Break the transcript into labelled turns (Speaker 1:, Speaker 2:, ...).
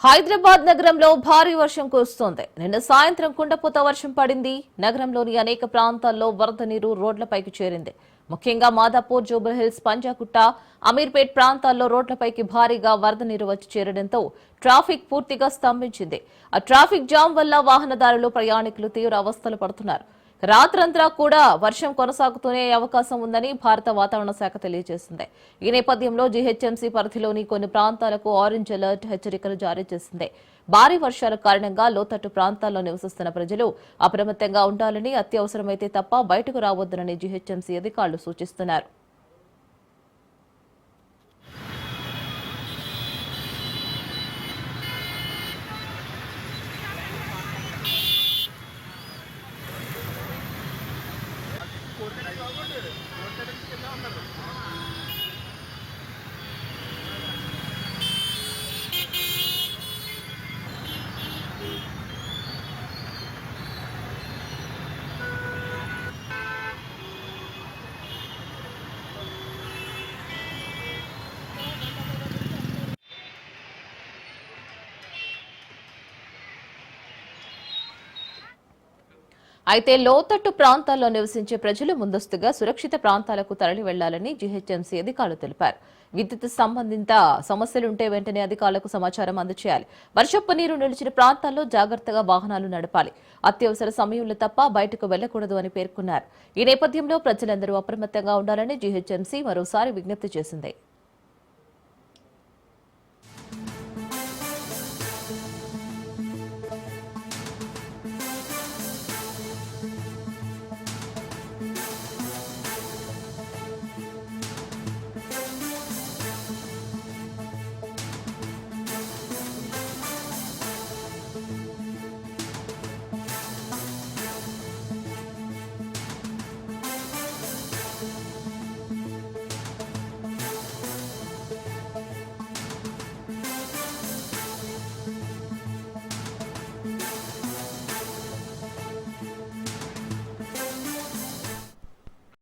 Speaker 1: హైదరాబాద్ నగరంలో భారీ వర్షం కురుస్తోంది. నిన్న సాయంత్రం కుండపోత వర్షం పడింది. నగరంలోని అనేక ప్రాంతాల్లో వరద నీరు రోడ్లపైకి చేరింది. ముఖ్యంగా మాదాపూర్, జూబ్లీహిల్స్, పంజాగుట్ట, అమీర్పేట్ ప్రాంతాల్లో రోడ్లపైకి భారీగా వరద నీరు వచ్చి చేరడంతో ట్రాఫిక్ పూర్తిగా స్తంభించింది. ఆ ట్రాఫిక్ జామ్ వల్ల వాహనదారులు, ప్రయాణికులు తీవ్ర అవస్థలు పడుతున్నారు. రాత్రంతా కూడా వర్షం కొనసాగుతూనే అవకాశం ఉందని భారత వాతావరణ శాఖ తెలియజేసింది. ఈ నేపథ్యంలో జీహెచ్ఎంసీ పరిధిలోని కొన్ని ప్రాంతాలకు ఆరెంజ్ అలర్ట్ హెచ్చరికలు జారీ చేసింది. భారీ వర్షాల కారణంగా లోతట్టు ప్రాంతాల్లో నివసిస్తున్న ప్రజలు అప్రమత్తంగా ఉండాలని, అత్యవసరమైతే తప్ప బయటకు రావద్దని జీహెచ్ఎంసీ అధికారులు సూచిస్తున్నారు. అయితే లోతట్టు ప్రాంతాల్లో నివసించే ప్రజలు ముందస్తుగా సురక్షిత ప్రాంతాలకు తరలి వెళ్లాలని జీహెచ్ఎంసీ అధికారులు తెలిపారు. విద్యుత్ సంబంధిత సమస్యలుంటే వెంటనే అధికారులకు సమాచారం అందజేయాలి. వర్షపు నీరు నిలిచిన ప్రాంతాల్లో జాగ్రత్తగా వాహనాలు నడపాలి. అత్యవసర సమయంలో తప్ప బయటకు వెళ్లకూడదు అని పేర్కొన్నారు. ఈ నేపథ్యంలో ప్రజలందరూ అప్రమత్తంగా ఉండాలని జీహెచ్ఎంసీ మరోసారి విజ్ఞప్తి చేసింది.